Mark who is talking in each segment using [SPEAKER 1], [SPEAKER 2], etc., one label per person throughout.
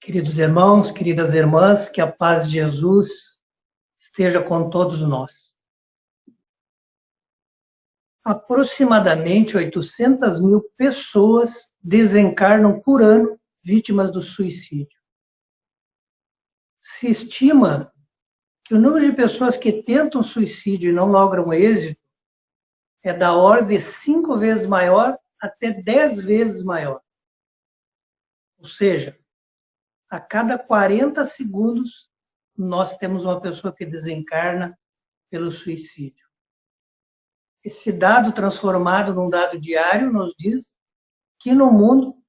[SPEAKER 1] Queridos irmãos, queridas irmãs, que a paz de Jesus esteja com todos nós. Aproximadamente 800 mil pessoas desencarnam por ano vítimas do suicídio. Se estima que o número de pessoas que tentam suicídio e não logram êxito é da ordem de 5 vezes maior até 10 vezes maior. Ou seja, a cada 40 segundos, nós temos uma pessoa que desencarna pelo suicídio. Esse dado transformado num dado diário nos diz que no mundo,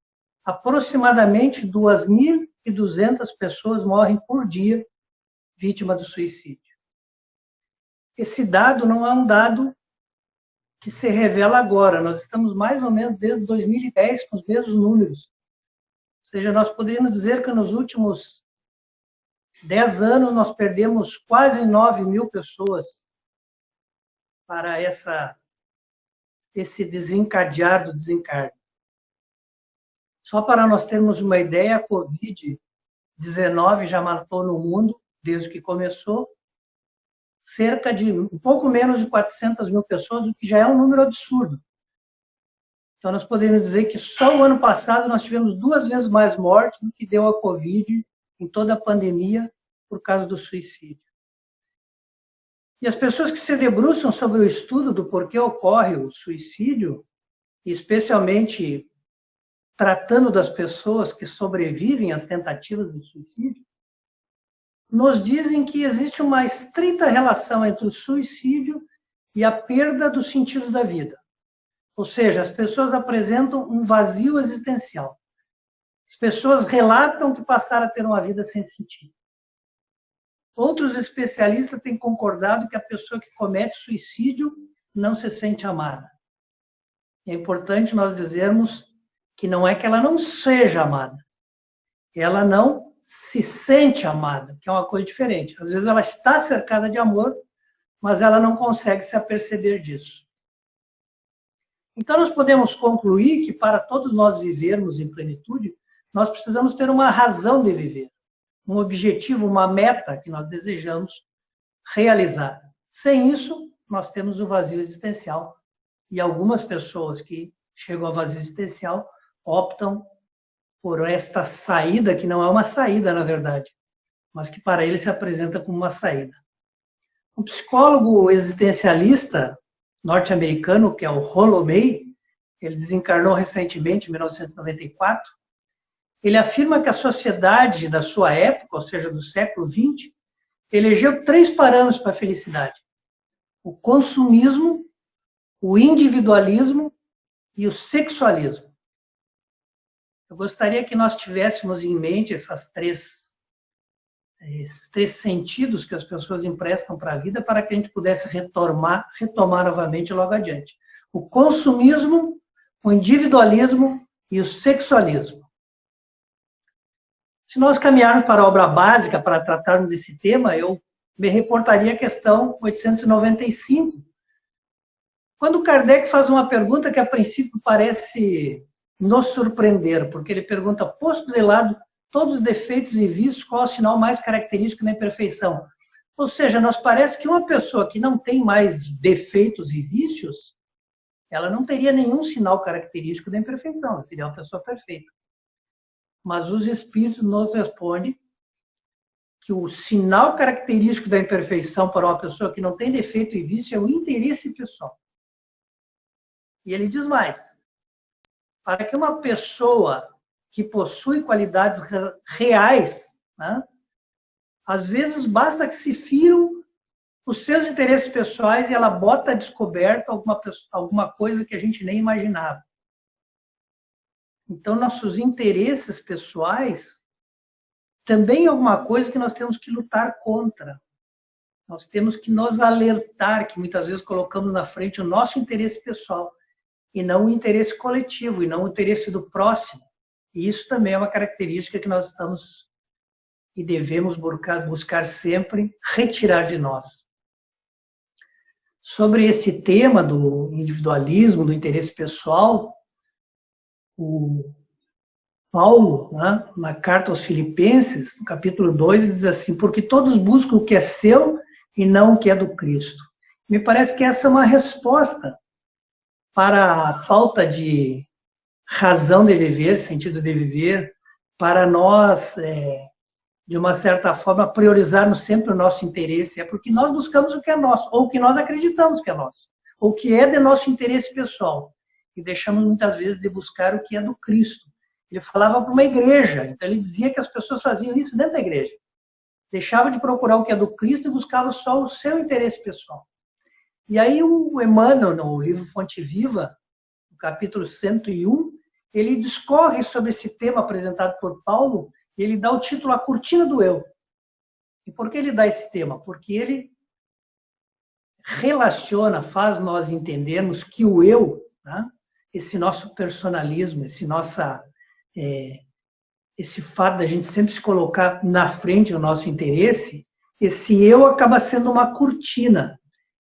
[SPEAKER 1] aproximadamente 2.200 pessoas morrem por dia vítima do suicídio. Esse dado não é um dado que se revela agora. Nós estamos mais ou menos desde 2010 com os mesmos números. Ou seja, nós poderíamos dizer que nos últimos 10 anos nós perdemos quase 9 mil pessoas para esse desencadear do desencarne. Só para nós termos uma ideia, a Covid-19 já matou no mundo, desde que começou, cerca de um pouco menos de 400 mil pessoas, o que já é um número absurdo. Então, nós podemos dizer que só o ano passado nós tivemos 2 vezes mais mortes do que deu a Covid em toda a pandemia por causa do suicídio. E as pessoas que se debruçam sobre o estudo do porquê ocorre o suicídio, especialmente tratando das pessoas que sobrevivem às tentativas de suicídio, nos dizem que existe uma estreita relação entre o suicídio e a perda do sentido da vida. Ou seja, as pessoas apresentam um vazio existencial. As pessoas relatam que passaram a ter uma vida sem sentido. Outros especialistas têm concordado que a pessoa que comete suicídio não se sente amada. É importante nós dizermos que não é que ela não seja amada. Ela não se sente amada, que é uma coisa diferente. Às vezes ela está cercada de amor, mas ela não consegue se aperceber disso. Então nós podemos concluir que para todos nós vivermos em plenitude, nós precisamos ter uma razão de viver, um objetivo, uma meta que nós desejamos realizar. Sem isso, nós temos o vazio existencial. E algumas pessoas que chegam ao vazio existencial optam por esta saída, que não é uma saída, na verdade, mas que para ele se apresenta como uma saída. Um psicólogo existencialista norte-americano, que é o Rollo May, ele desencarnou recentemente, em 1994, ele afirma que a sociedade da sua época, ou seja, do século XX, elegeu 3 parâmetros para a felicidade: o consumismo, o individualismo e o sexualismo. Eu gostaria que nós tivéssemos em mente esses três sentidos que as pessoas emprestam para a vida, para que a gente pudesse retomar novamente logo adiante. O consumismo, o individualismo e o sexualismo. Se nós caminharmos para a obra básica para tratarmos desse tema, eu me reportaria à questão 895, quando Kardec faz uma pergunta que a princípio parece nos surpreender, porque ele pergunta, posto de lado todos os defeitos e vícios, qual é o sinal mais característico da imperfeição? Ou seja, nos parece que uma pessoa que não tem mais defeitos e vícios, ela não teria nenhum sinal característico da imperfeição, ela seria uma pessoa perfeita. Mas os espíritos nos respondem que o sinal característico da imperfeição para uma pessoa que não tem defeito e vício é o interesse pessoal. E ele diz mais, para que uma pessoa que possui qualidades reais, né, às vezes basta que se firam os seus interesses pessoais e ela bota a descoberta alguma coisa que a gente nem imaginava. Então, nossos interesses pessoais também é alguma coisa que nós temos que lutar contra. Nós temos que nos alertar que muitas vezes colocamos na frente o nosso interesse pessoal e não o interesse coletivo, e não o interesse do próximo. E isso também é uma característica que nós estamos e devemos buscar sempre retirar de nós. Sobre esse tema do individualismo, do interesse pessoal, o Paulo, né, na carta aos Filipenses, no capítulo 2, ele diz assim: porque todos buscam o que é seu e não o que é do Cristo. Me parece que essa é uma resposta para a falta de razão de viver, sentido de viver, para nós, de uma certa forma, priorizarmos sempre o nosso interesse. É porque nós buscamos o que é nosso, ou o que nós acreditamos que é nosso, ou o que é de nosso interesse pessoal. E deixamos muitas vezes de buscar o que é do Cristo. Ele falava para uma igreja, então ele dizia que as pessoas faziam isso dentro da igreja. Deixava de procurar o que é do Cristo e buscava só o seu interesse pessoal. E aí o Emmanuel, no livro Fonte Viva, no capítulo 101, ele discorre sobre esse tema apresentado por Paulo, e ele dá o título A Cortina do Eu. E por que ele dá esse tema? Porque ele relaciona, faz nós entendermos que o eu, né, esse nosso personalismo, esse fato da gente sempre se colocar na frente do nosso interesse, esse eu acaba sendo uma cortina.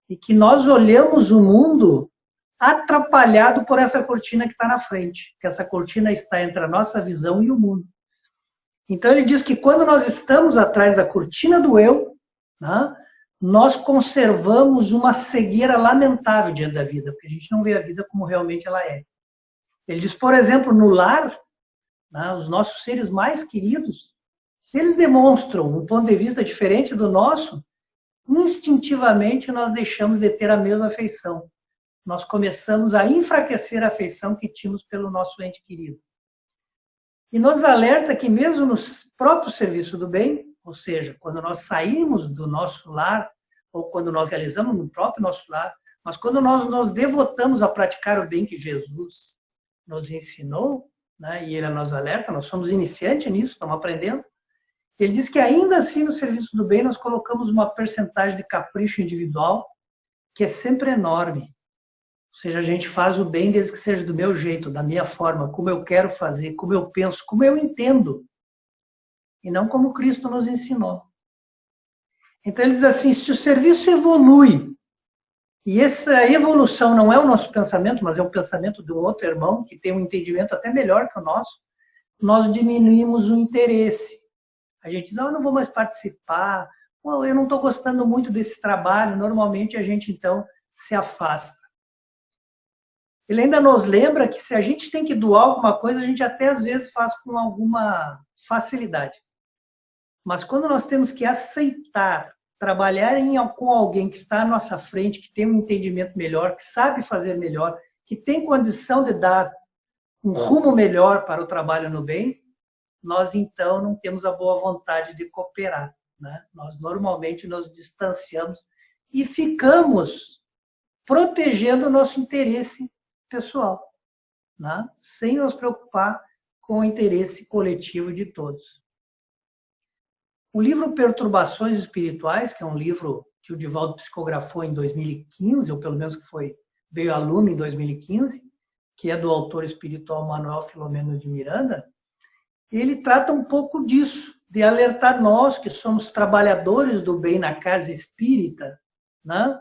[SPEAKER 1] E que nós olhamos o mundo atrapalhado por essa cortina que está na frente. Que essa cortina está entre a nossa visão e o mundo. Então ele diz que quando nós estamos atrás da cortina do eu, né, nós conservamos uma cegueira lamentável diante da vida, porque a gente não vê a vida como realmente ela é. Ele diz, por exemplo, no lar, né, os nossos seres mais queridos, se eles demonstram um ponto de vista diferente do nosso, instintivamente nós deixamos de ter a mesma afeição. Nós começamos a enfraquecer a afeição que tínhamos pelo nosso ente querido. E nos alerta que mesmo no próprio serviço do bem, ou seja, quando nós saímos do nosso lar, ou quando nós realizamos no próprio nosso lar, mas quando nós nos devotamos a praticar o bem que Jesus nos ensinou, né, e ele nos alerta, nós somos iniciantes nisso, estamos aprendendo, ele diz que ainda assim no serviço do bem nós colocamos uma percentagem de capricho individual que é sempre enorme. Ou seja, a gente faz o bem desde que seja do meu jeito, da minha forma, como eu quero fazer, como eu penso, como eu entendo. E não como Cristo nos ensinou. Então ele diz assim, se o serviço evolui, e essa evolução não é o nosso pensamento, mas é o pensamento de um outro irmão que tem um entendimento até melhor que o nosso, nós diminuímos o interesse. A gente diz, eu não vou mais participar, eu não estou gostando muito desse trabalho. Normalmente a gente então se afasta. Ele ainda nos lembra que se a gente tem que doar alguma coisa, a gente até às vezes faz com alguma facilidade. Mas quando nós temos que aceitar, trabalhar com alguém que está à nossa frente, que tem um entendimento melhor, que sabe fazer melhor, que tem condição de dar um rumo melhor para o trabalho no bem, nós então não temos a boa vontade de cooperar, né? Nós normalmente nos distanciamos e ficamos protegendo o nosso interesse pessoal, né? Sem nos preocupar com o interesse coletivo de todos. O livro Perturbações Espirituais, que é um livro que o Divaldo psicografou em 2015, ou pelo menos que veio a lume em 2015, que é do autor espiritual Manuel Filomeno de Miranda, ele trata um pouco disso, de alertar nós que somos trabalhadores do bem na casa espírita, né?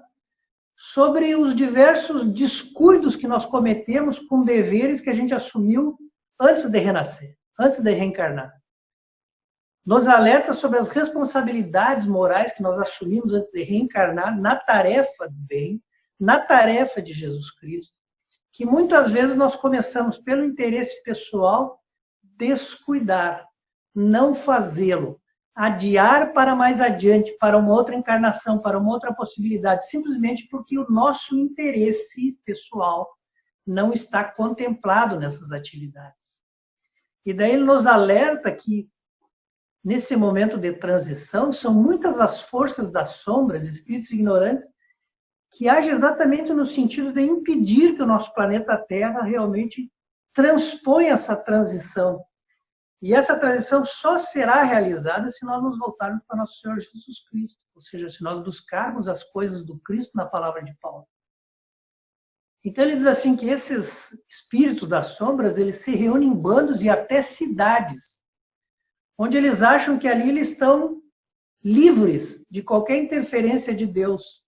[SPEAKER 1] Sobre os diversos descuidos que nós cometemos com deveres que a gente assumiu antes de renascer, antes de reencarnar. Nos alerta sobre as responsabilidades morais que nós assumimos antes de reencarnar na tarefa do bem, na tarefa de Jesus Cristo, que muitas vezes nós começamos pelo interesse pessoal descuidar, não fazê-lo, adiar para mais adiante, para uma outra encarnação, para uma outra possibilidade, simplesmente porque o nosso interesse pessoal não está contemplado nessas atividades. E daí ele nos alerta que, nesse momento de transição, são muitas as forças das sombras, espíritos ignorantes, que agem exatamente no sentido de impedir que o nosso planeta Terra realmente transponha essa transição. E essa transição só será realizada se nós nos voltarmos para nosso Senhor Jesus Cristo. Ou seja, se nós buscarmos as coisas do Cristo na palavra de Paulo. Então ele diz assim que esses espíritos das sombras, eles se reúnem em bandos e até cidades, onde eles acham que ali eles estão livres de qualquer interferência de Deus.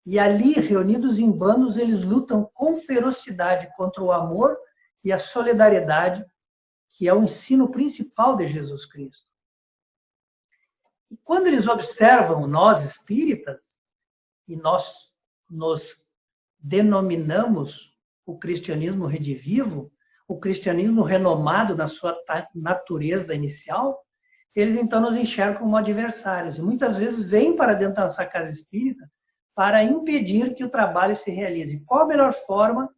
[SPEAKER 1] E ali, reunidos em bandos, eles lutam com ferocidade contra o amor e a solidariedade que é o ensino principal de Jesus Cristo. E quando eles observam nós espíritas, e nós nos denominamos o cristianismo redivivo, o cristianismo renomado na sua natureza inicial, eles então nos enxergam como adversários. E muitas vezes vêm para dentro da nossa casa espírita para impedir que o trabalho se realize. Qual a melhor forma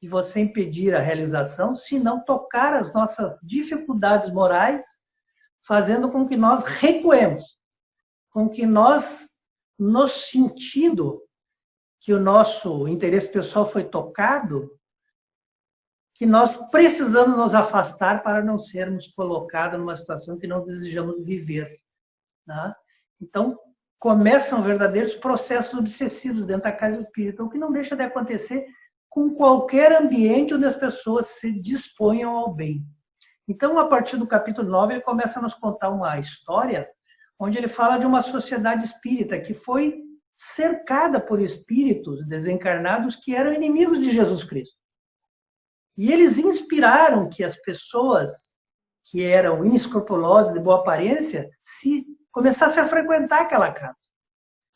[SPEAKER 1] de você impedir a realização, se não tocar as nossas dificuldades morais, fazendo com que nós recuemos, com que nós, no sentido que o nosso interesse pessoal foi tocado, que nós precisamos nos afastar para não sermos colocados numa situação que não desejamos viver. Tá? Então, começam verdadeiros processos obsessivos dentro da casa espírita, o que não deixa de acontecer com qualquer ambiente onde as pessoas se disponham ao bem. Então, a partir do capítulo 9, ele começa a nos contar uma história onde ele fala de uma sociedade espírita que foi cercada por espíritos desencarnados que eram inimigos de Jesus Cristo. E eles inspiraram que as pessoas que eram inescrupulosas, de boa aparência, começassem a frequentar aquela casa.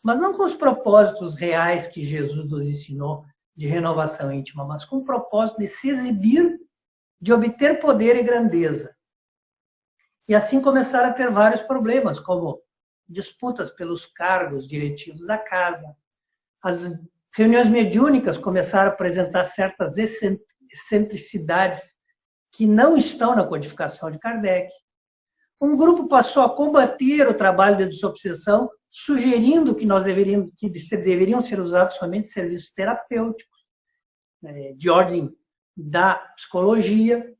[SPEAKER 1] Mas não com os propósitos reais que Jesus nos ensinou de renovação íntima, mas com o propósito de se exibir, de obter poder e grandeza. E assim começaram a ter vários problemas, como disputas pelos cargos diretivos da casa. As reuniões mediúnicas começaram a apresentar certas excentricidades que não estão na codificação de Kardec. Um grupo passou a combater o trabalho de desobsessão, sugerindo que deveriam ser usados somente serviços terapêuticos, de ordem da psicologia.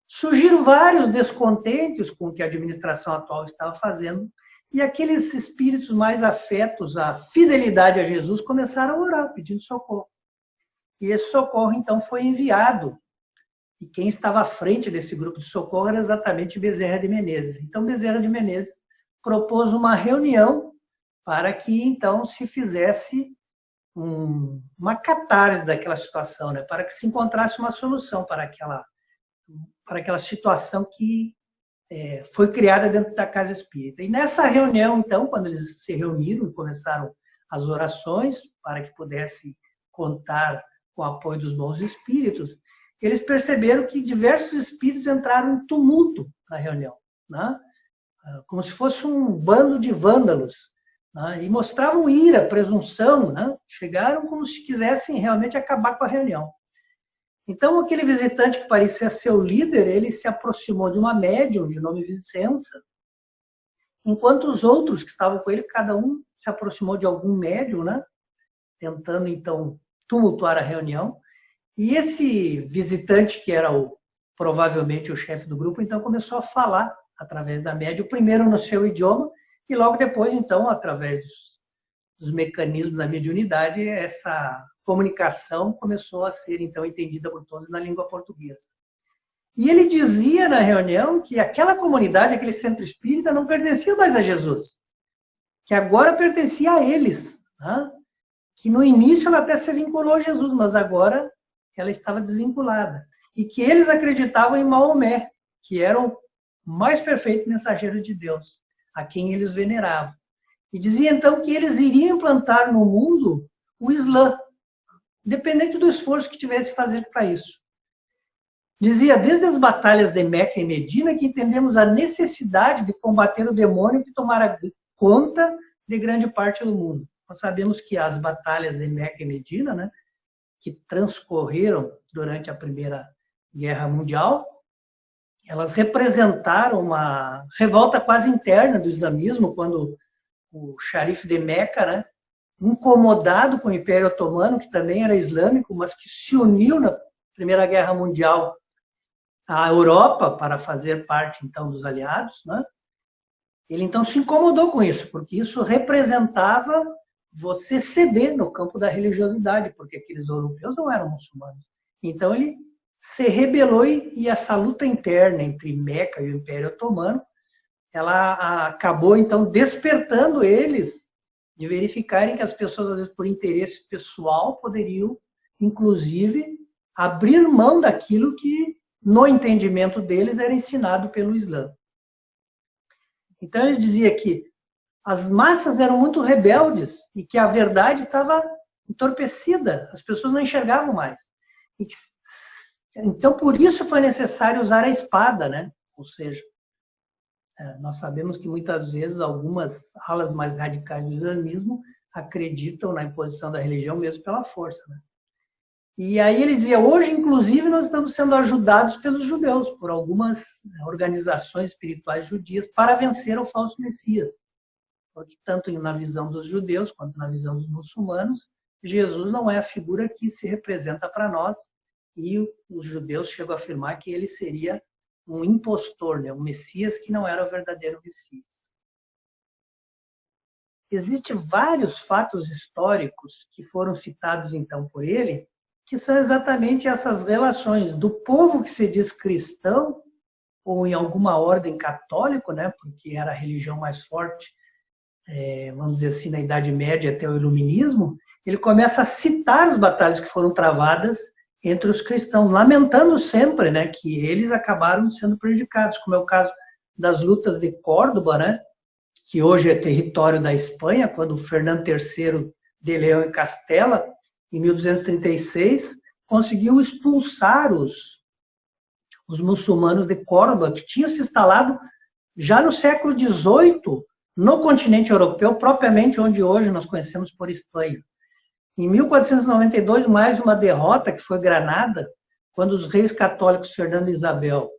[SPEAKER 1] Surgiram vários descontentes com o que a administração atual estava fazendo, e aqueles espíritos mais afetos à fidelidade a Jesus começaram a orar, pedindo socorro. E esse socorro, então, foi enviado. E quem estava à frente desse grupo de socorro era exatamente Bezerra de Menezes. Então, Bezerra de Menezes propôs uma reunião para que, então, se fizesse uma catarse daquela situação, né? Para que se encontrasse uma solução para aquela situação que foi criada dentro da casa espírita. E nessa reunião, então, quando eles se reuniram e começaram as orações para que pudessem contar com o apoio dos bons espíritos, eles perceberam que diversos espíritos entraram em tumulto na reunião, né? Como se fosse um bando de vândalos, né? E mostravam ira, presunção, né? Chegaram como se quisessem realmente acabar com a reunião. Então, aquele visitante que parecia ser o líder, ele se aproximou de uma médium de nome Vicença, enquanto os outros que estavam com ele, cada um se aproximou de algum médium, né? Tentando, então, tumultuar a reunião. E esse visitante, que era provavelmente o chefe do grupo, então começou a falar através da médium, primeiro no seu idioma, e logo depois, então, através dos mecanismos da mediunidade, essa comunicação começou a ser, então, entendida por todos na língua portuguesa. E ele dizia na reunião que aquela comunidade, aquele centro espírita, não pertencia mais a Jesus, que agora pertencia a eles, né? Que no início ela até se vinculou a Jesus, mas agora ela estava desvinculada. E que eles acreditavam em Maomé, que era o mais perfeito mensageiro de Deus, a quem eles veneravam. E dizia então que eles iriam implantar no mundo o Islã, independente do esforço que tivesse que fazer para isso. Dizia, desde as batalhas de Meca e Medina, que entendemos a necessidade de combater o demônio que tomara conta de grande parte do mundo. Nós sabemos que as batalhas de Meca e Medina, né, que transcorreram durante a Primeira Guerra Mundial, elas representaram uma revolta quase interna do islamismo, quando o xerife de Meca, né, incomodado com o Império Otomano, que também era islâmico, mas que se uniu na Primeira Guerra Mundial à Europa para fazer parte, então, dos aliados, né? Ele, então, se incomodou com isso, porque isso representava você ceder no campo da religiosidade, porque aqueles europeus não eram muçulmanos. Então, ele se rebelou e essa luta interna entre Meca e o Império Otomano, ela acabou, então, despertando eles de verificarem que as pessoas, às vezes, por interesse pessoal, poderiam, inclusive, abrir mão daquilo que no entendimento deles, era ensinado pelo Islã. Então, ele dizia que as massas eram muito rebeldes e que a verdade estava entorpecida, as pessoas não enxergavam mais. Então, por isso foi necessário usar a espada, né? Ou seja, nós sabemos que muitas vezes algumas alas mais radicais do islamismo acreditam na imposição da religião mesmo pela força, né? E aí ele dizia, hoje, inclusive, nós estamos sendo ajudados pelos judeus, por algumas organizações espirituais judias, para vencer o falso Messias. Porque tanto na visão dos judeus quanto na visão dos muçulmanos, Jesus não é a figura que se representa para nós, e os judeus chegam a afirmar que ele seria um impostor, né? Um Messias que não era o verdadeiro Messias. Existem vários fatos históricos que foram citados então por ele, que são exatamente essas relações do povo que se diz cristão, ou em alguma ordem católico, né? Porque era a religião mais forte, vamos dizer assim, na Idade Média até o Iluminismo. Ele começa a citar as batalhas que foram travadas entre os cristãos, lamentando sempre, né, que eles acabaram sendo prejudicados, como é o caso das lutas de Córdoba, né, que hoje é território da Espanha, quando Fernando III de Leão e Castela, em 1236, conseguiu expulsar os muçulmanos de Córdoba, que tinham se instalado já no século XVIII, no continente europeu, propriamente onde hoje nós conhecemos por Espanha. Em 1492, mais uma derrota, que foi Granada, quando os reis católicos Fernando e Isabel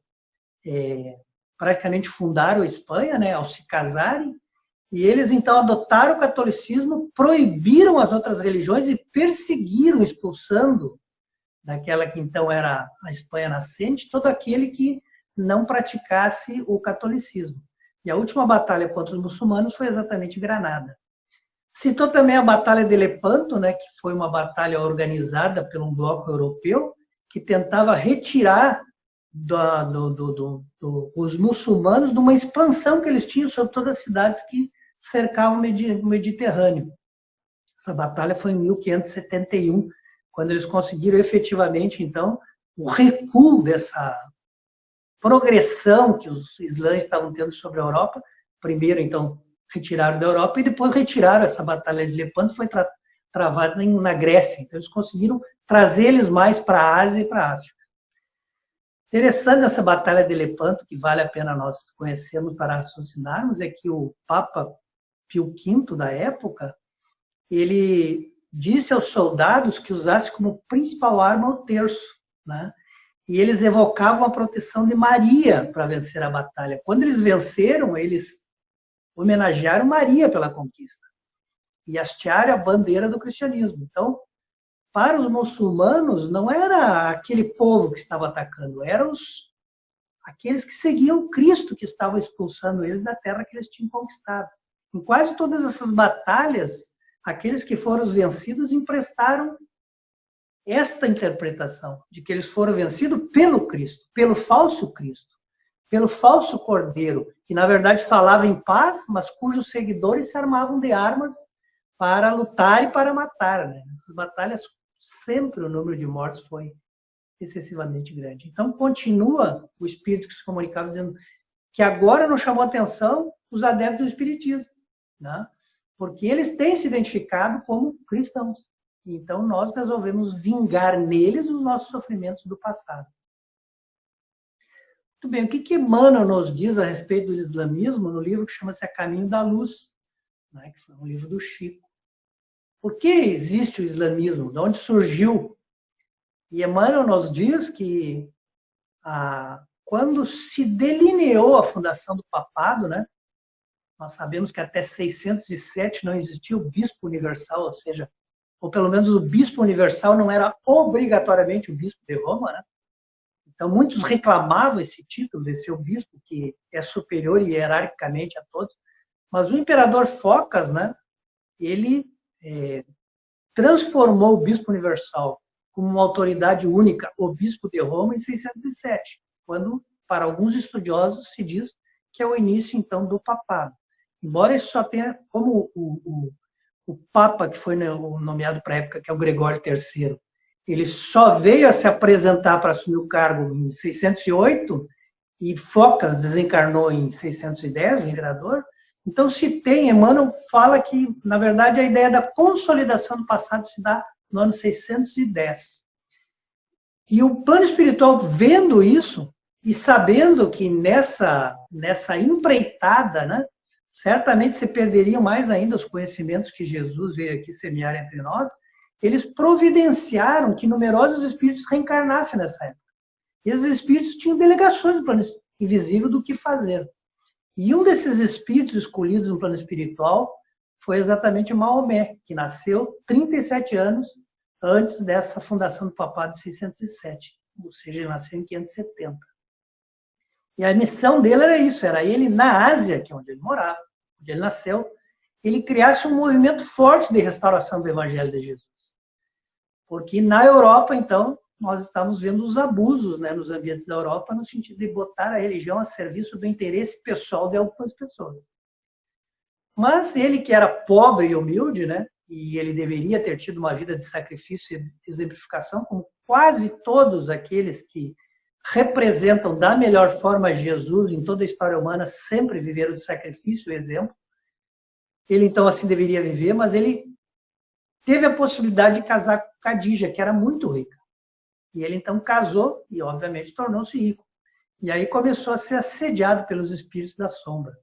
[SPEAKER 1] praticamente fundaram a Espanha, né, ao se casarem, e eles então adotaram o catolicismo, proibiram as outras religiões e perseguiram, expulsando daquela que então era a Espanha nascente, todo aquele que não praticasse o catolicismo. E a última batalha contra os muçulmanos foi exatamente Granada. Citou também a Batalha de Lepanto, né, que foi uma batalha organizada por um bloco europeu que tentava retirar os muçulmanos de uma expansão que eles tinham sobre todas as cidades que cercavam o Mediterrâneo. Essa batalha foi em 1571, quando eles conseguiram efetivamente, então, o recuo dessa progressão que os islãs estavam tendo sobre a Europa. Primeiro, então, retiraram da Europa e depois retiraram essa batalha de Lepanto, foi travada na Grécia. Então, eles conseguiram trazer eles mais para a Ásia e para a África. Interessante essa batalha de Lepanto, que vale a pena nós conhecermos para raciocinarmos, é que o Papa Pio V da época, ele disse aos soldados que usasse como principal arma o terço, né? E eles evocavam a proteção de Maria para vencer a batalha. Quando eles venceram, eles homenagearam Maria pela conquista e hastearam a bandeira do cristianismo. Então, para os muçulmanos, não era aquele povo que estava atacando, eram aqueles que seguiam Cristo que estavam expulsando eles da terra que eles tinham conquistado. Em quase todas essas batalhas, aqueles que foram os vencidos emprestaram esta interpretação de que eles foram vencidos pelo Cristo, pelo falso Cristo, pelo falso Cordeiro, que na verdade falava em paz, mas cujos seguidores se armavam de armas para lutar e para matar, né? Nessas batalhas sempre o número de mortos foi excessivamente grande. Então continua o espírito que se comunicava dizendo que agora nos chamou a atenção os adeptos do espiritismo, né? Porque eles têm se identificado como cristãos. Então nós resolvemos vingar neles os nossos sofrimentos do passado. Muito bem, o que Emmanuel nos diz a respeito do islamismo no livro que chama-se A Caminho da Luz, né, que foi um livro do Chico. Por que existe o islamismo? De onde surgiu? E Emmanuel nos diz que quando se delineou a fundação do papado, né, nós sabemos que até 607 não existia o bispo universal, ou seja, ou pelo menos o bispo universal não era obrigatoriamente o bispo de Roma, né? Então, muitos reclamavam esse título de ser o bispo, que é superior hierarquicamente a todos. Mas o imperador Focas, né, ele transformou o bispo universal como uma autoridade única, o bispo de Roma, em 607, quando, para alguns estudiosos, se diz que é o início, então, do papado. Embora isso só tenha como o Papa, que foi nomeado para a época, que é o Gregório III, Ele só veio a se apresentar para assumir o cargo em 608 e Focas desencarnou em 610, o imperador. Então, se tem, Emmanuel fala que, na verdade, a ideia da consolidação do passado se dá no ano 610. E o plano espiritual, vendo isso, e sabendo que nessa empreitada, né, certamente se perderiam mais ainda os conhecimentos que Jesus veio aqui semear entre nós, eles providenciaram que numerosos espíritos reencarnassem nessa época. E esses espíritos tinham delegações no plano invisível do que fazer. E um desses espíritos escolhidos no plano espiritual foi exatamente Maomé, que nasceu 37 anos antes dessa fundação do papado de 607. Ou seja, ele nasceu em 570. E a missão dele era isso, era ele na Ásia, que é onde ele morava, onde ele nasceu, ele criasse um movimento forte de restauração do Evangelho de Jesus. Porque na Europa, então, nós estamos vendo os abusos, né, nos ambientes da Europa, no sentido de botar a religião a serviço do interesse pessoal de algumas pessoas. Mas ele, que era pobre e humilde, né, e ele deveria ter tido uma vida de sacrifício e exemplificação, como quase todos aqueles que representam da melhor forma Jesus em toda a história humana, sempre viveram de sacrifício e exemplo. Ele, então, assim deveria viver, mas ele teve a possibilidade de casar com Khadija, que era muito rica. E ele, então, casou e, obviamente, tornou-se rico. E aí começou a ser assediado pelos espíritos da sombra.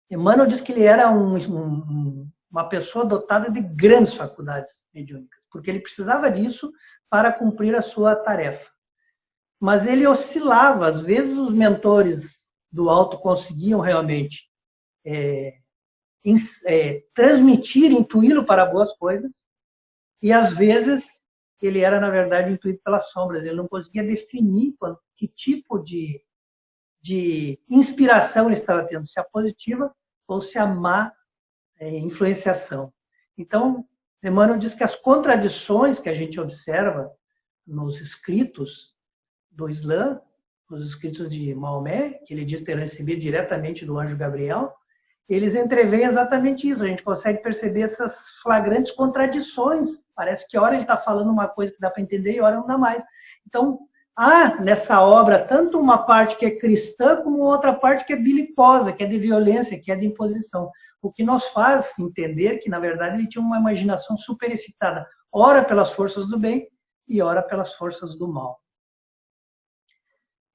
[SPEAKER 1] Emmanuel diz que ele era uma pessoa dotada de grandes faculdades mediúnicas, porque ele precisava disso para cumprir a sua tarefa. Mas ele oscilava. Às vezes, os mentores do alto conseguiam realmente transmitir, intuí-lo para boas coisas, e às vezes ele era, na verdade, intuído pelas sombras. Ele não conseguia definir que tipo de inspiração ele estava tendo, se a positiva ou se a má influenciação. Então, Emmanuel diz que as contradições que a gente observa nos escritos do Islã, nos escritos de Maomé, que ele diz ter recebido diretamente do anjo Gabriel, eles entreveem exatamente isso. A gente consegue perceber essas flagrantes contradições. Parece que hora ele está falando uma coisa que dá para entender e hora não dá mais. Então, há nessa obra tanto uma parte que é cristã como outra parte que é belicosa, que é de violência, que é de imposição. O que nos faz entender que, na verdade, ele tinha uma imaginação superexcitada, ora pelas forças do bem e ora pelas forças do mal.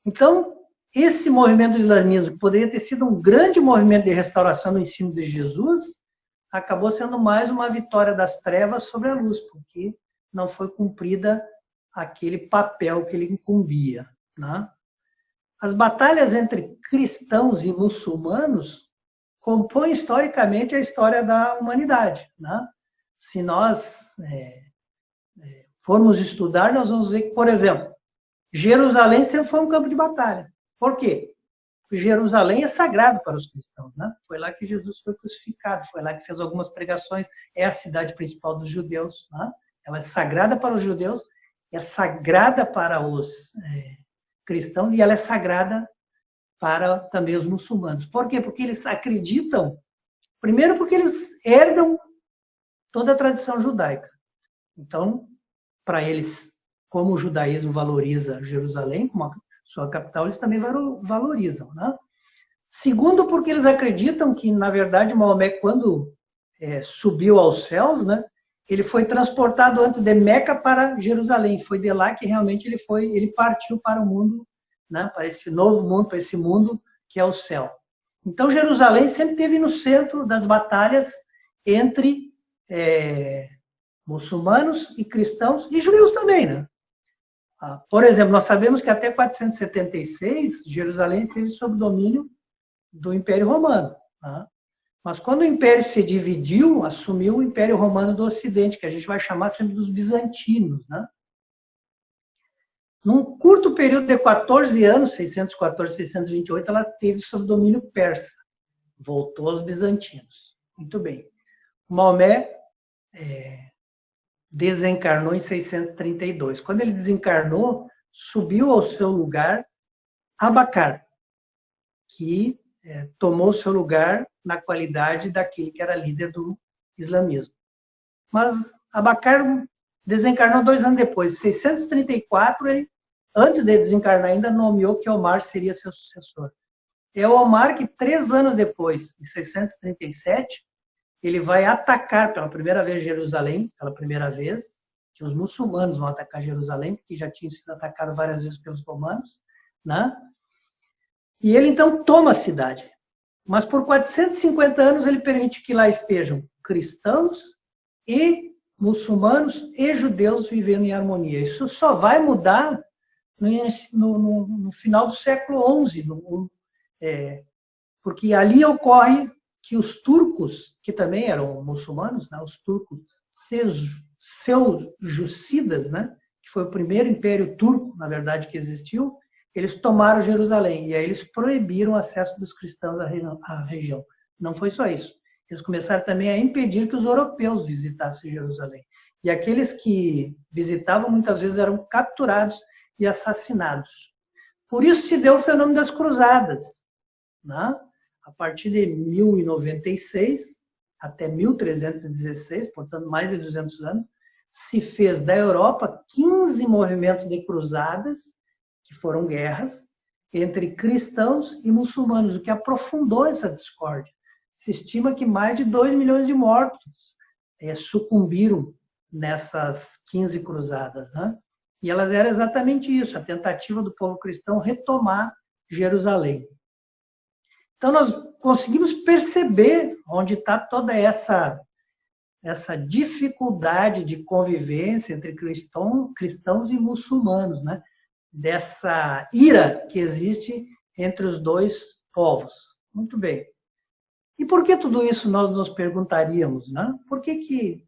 [SPEAKER 1] Então, esse movimento do islamismo, que poderia ter sido um grande movimento de restauração do ensino de Jesus, acabou sendo mais uma vitória das trevas sobre a luz, porque não foi cumprida aquele papel que ele incumbia, né? As batalhas entre cristãos e muçulmanos compõem historicamente a história da humanidade, né? Se nós formos estudar, nós vamos ver que, por exemplo, Jerusalém sempre foi um campo de batalha. Por quê? Porque Jerusalém é sagrado para os cristãos, né? Foi lá que Jesus foi crucificado, foi lá que fez algumas pregações, é a cidade principal dos judeus, né? Ela é sagrada para os judeus, é sagrada para os cristãos e ela é sagrada para também os muçulmanos. Por quê? Porque eles acreditam, primeiro porque eles herdam toda a tradição judaica. Então, para eles, como o judaísmo valoriza Jerusalém como a sua capital, eles também valorizam, né? Segundo, porque eles acreditam que, na verdade, Maomé, quando subiu aos céus, né, ele foi transportado antes de Meca para Jerusalém. Foi de lá que realmente ele partiu para o mundo, né, para esse novo mundo, para esse mundo que é o céu. Então, Jerusalém sempre esteve no centro das batalhas entre muçulmanos e cristãos, e judeus também, né? Por exemplo, nós sabemos que até 476, Jerusalém esteve sob domínio do Império Romano, né? Mas quando o Império se dividiu, assumiu o Império Romano do Ocidente, que a gente vai chamar sempre dos bizantinos, né? Num curto período de 14 anos, 614, 628, ela esteve sob domínio persa. Voltou aos bizantinos. Muito bem. Maomé desencarnou em 632. Quando ele desencarnou, subiu ao seu lugar Abacar, que tomou seu lugar na qualidade daquele que era líder do islamismo. Mas Abacar Desencarnou 2 anos depois. Em 634, ele, antes de desencarnar, ainda nomeou que Omar seria seu sucessor. É o Omar que 3 anos depois, em 637, ele vai atacar pela primeira vez Jerusalém, pela primeira vez, que os muçulmanos vão atacar Jerusalém, porque já tinham sido atacados várias vezes pelos romanos, né? E ele então toma a cidade. Mas por 450 anos ele permite que lá estejam cristãos e muçulmanos e judeus vivendo em harmonia. Isso só vai mudar no final do século XI, porque ali ocorre que os turcos, que também eram muçulmanos, né, os turcos seljúcidas, né, que foi o primeiro império turco, na verdade, que existiu, eles tomaram Jerusalém, e aí eles proibiram o acesso dos cristãos à região. Não foi só isso. Eles começaram também a impedir que os europeus visitassem Jerusalém. E aqueles que visitavam, muitas vezes, eram capturados e assassinados. Por isso se deu o fenômeno das cruzadas, né? A partir de 1096 até 1316, portanto, mais de 200 anos, se fez da Europa 15 movimentos de cruzadas, que foram guerras, entre cristãos e muçulmanos, o que aprofundou essa discórdia. Se estima que mais de 2 milhões de mortos sucumbiram nessas 15 cruzadas, né? E elas eram exatamente isso, a tentativa do povo cristão retomar Jerusalém. Então, nós conseguimos perceber onde está toda essa dificuldade de convivência entre cristãos e muçulmanos, né? Dessa ira que existe entre os dois povos. Muito bem. E por que tudo isso nós nos perguntaríamos, né? Por que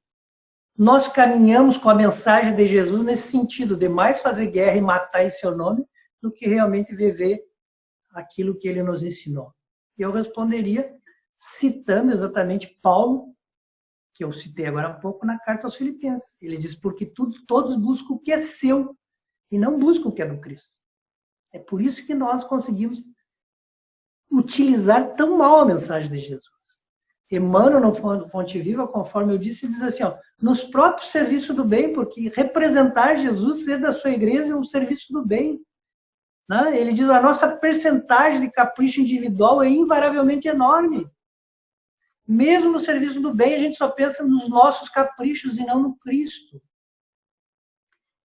[SPEAKER 1] nós caminhamos com a mensagem de Jesus nesse sentido, de mais fazer guerra e matar em seu nome, do que realmente viver aquilo que ele nos ensinou? E eu responderia citando exatamente Paulo, que eu citei agora há pouco na carta aos Filipenses. Ele diz, porque todos buscam o que é seu e não buscam o que é do Cristo. É por isso que nós conseguimos utilizar tão mal a mensagem de Jesus. Emmanuel, no Fonte Viva, conforme eu disse, diz assim, ó, nos próprios serviços do bem, porque representar Jesus, ser da sua igreja, é um serviço do bem. Né? Ele diz, a nossa percentagem de capricho individual é invariavelmente enorme. Mesmo no serviço do bem, a gente só pensa nos nossos caprichos e não no Cristo.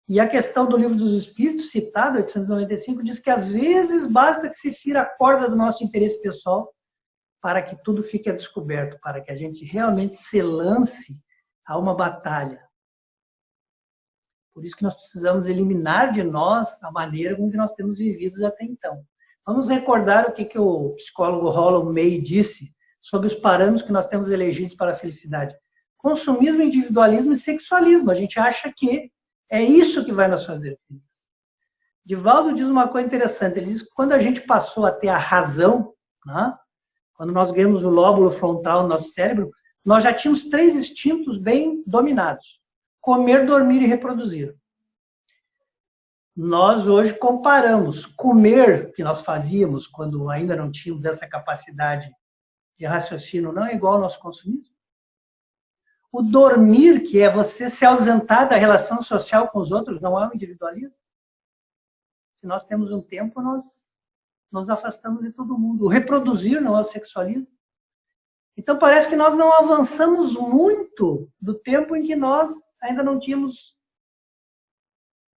[SPEAKER 1] E a questão do Livro dos Espíritos, citado, 895, diz que às vezes basta que se fira a corda do nosso interesse pessoal para que tudo fique a descoberto, para que a gente realmente se lance a uma batalha. Por isso que nós precisamos eliminar de nós a maneira com que nós temos vivido até então. Vamos recordar o que o psicólogo Rollo May disse sobre os parâmetros que nós temos elegidos para a felicidade. Consumismo, individualismo e sexualismo. A gente acha que é isso que vai nos fazer feliz. Divaldo diz uma coisa interessante. Ele diz que quando a gente passou a ter a razão, né, quando nós ganhamos o lóbulo frontal no nosso cérebro, nós já tínhamos 3 instintos bem dominados. Comer, dormir e reproduzir. Nós hoje comparamos comer, que nós fazíamos quando ainda não tínhamos essa capacidade de raciocínio, não é igual ao nosso consumismo. O dormir, que é você se ausentar da relação social com os outros, não é um individualismo. Se nós temos um tempo, nós nos afastamos de todo mundo. O reproduzir não é o sexualismo. Então parece que nós não avançamos muito do tempo em que nós ainda não tínhamos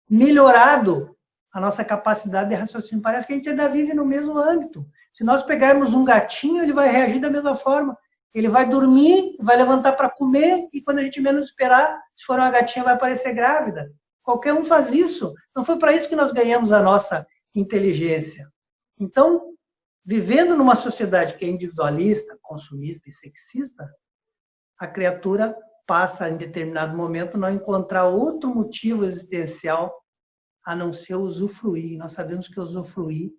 [SPEAKER 1] melhorado a nossa capacidade de raciocínio. Parece que a gente ainda vive no mesmo âmbito. Se nós pegarmos um gatinho, ele vai reagir da mesma forma. Ele vai dormir, vai levantar para comer, e quando a gente menos esperar, se for uma gatinha, vai aparecer grávida. Qualquer um faz isso. Não foi para isso que nós ganhamos a nossa inteligência. Então, vivendo numa sociedade que é individualista, consumista e sexista, a criatura passa, em determinado momento, não encontrar outro motivo existencial a não ser usufruir. Nós sabemos que usufruir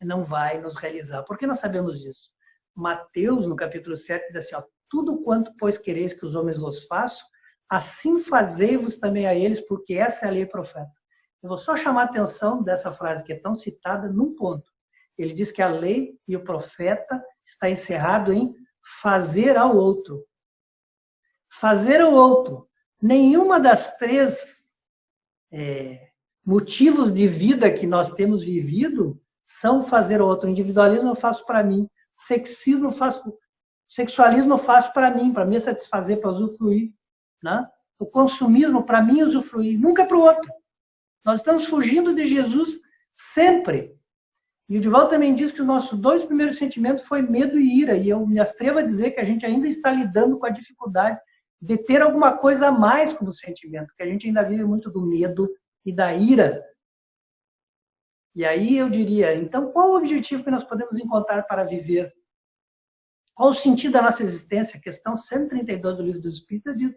[SPEAKER 1] não vai nos realizar. Por que nós sabemos disso? Mateus, no capítulo 7, diz assim, ó, tudo quanto, pois, quereis que os homens vos façam, assim fazei-vos também a eles, porque essa é a lei profeta. Eu vou só chamar a atenção dessa frase que é tão citada num ponto. Ele diz que a lei e o profeta está encerrado em fazer ao outro. Fazer ao outro. Nenhuma das três motivos de vida que nós temos vivido são fazer outro. O individualismo eu faço para mim. Sexualismo eu faço para mim, para me satisfazer, para usufruir. Né? O consumismo, para mim, usufruir. Nunca para o outro. Nós estamos fugindo de Jesus sempre. E o Divaldo também diz que os nossos dois primeiros sentimentos foi medo e ira. E eu me atrevo a dizer que a gente ainda está lidando com a dificuldade de ter alguma coisa a mais como sentimento, porque a gente ainda vive muito do medo e da ira. E aí eu diria, então qual o objetivo que nós podemos encontrar para viver? Qual o sentido da nossa existência? A questão 132 do Livro dos Espíritos diz: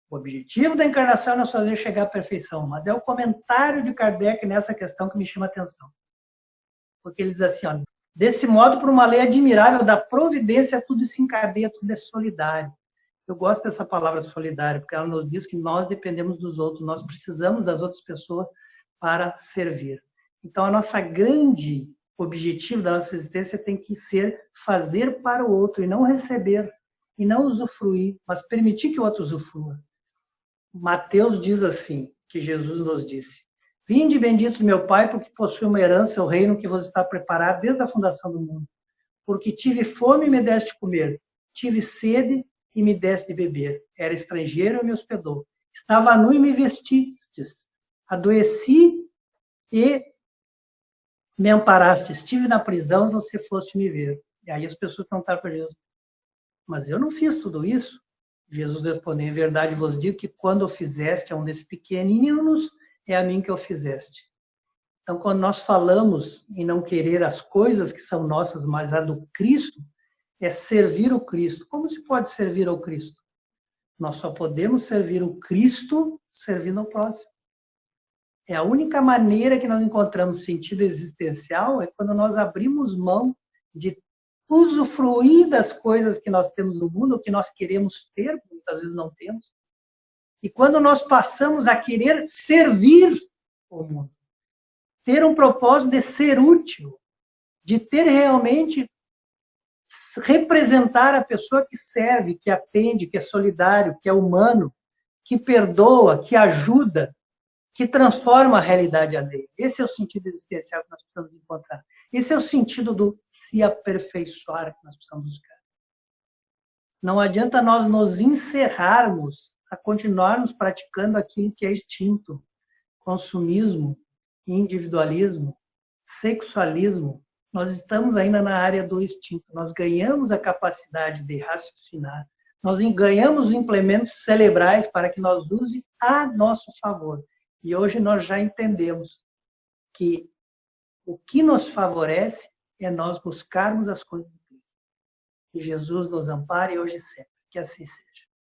[SPEAKER 1] o objetivo da encarnação é nos fazer chegar à perfeição. Mas é o comentário de Kardec nessa questão que me chama a atenção. Porque ele diz assim, ó, desse modo, por uma lei admirável da providência, tudo se encadeia, tudo é solidário. Eu gosto dessa palavra solidário, porque ela nos diz que nós dependemos dos outros, nós precisamos das outras pessoas para servir. Então, a nossa grande objetivo da nossa existência tem que ser fazer para o outro, e não receber, e não usufruir, mas permitir que o outro usufrua. Mateus diz assim, que Jesus nos disse: vinde, bendito meu Pai, porque possui uma herança, o reino que vos está preparado desde a fundação do mundo. Porque tive fome e me deste de comer, tive sede e me deste de beber. Era estrangeiro e me hospedou. Estava nu e me vestistes. Adoeci e me amparaste. Estive na prisão e você foste me ver. E aí as pessoas perguntaram para Jesus: mas eu não fiz tudo isso? Jesus respondeu: em verdade vos digo que quando o fizeste a um desses pequeninos, é a mim que o fizeste. Então, quando nós falamos em não querer as coisas que são nossas, mas a do Cristo, é servir o Cristo. Como se pode servir ao Cristo? Nós só podemos servir o Cristo servindo ao próximo. É a única maneira que nós encontramos sentido existencial é quando nós abrimos mão de usufruir das coisas que nós temos no mundo, ou que nós queremos ter, muitas vezes não temos. E quando nós passamos a querer servir o mundo, ter um propósito de ser útil, de ter realmente representar a pessoa que serve, que atende, que é solidário, que é humano, que perdoa, que ajuda, que transforma a realidade alheia. Esse é o sentido existencial que nós precisamos encontrar. Esse é o sentido do se aperfeiçoar que nós precisamos buscar. Não adianta nós nos encerrarmos a continuarmos praticando aquilo que é extinto. Consumismo, individualismo, sexualismo. Nós estamos ainda na área do instinto. Nós ganhamos a capacidade de raciocinar. Nós ganhamos implementos cerebrais para que nós use a nosso favor. E hoje nós já entendemos que o que nos favorece é nós buscarmos as coisas de Cristo. Que Jesus nos ampare hoje e sempre. Que assim seja.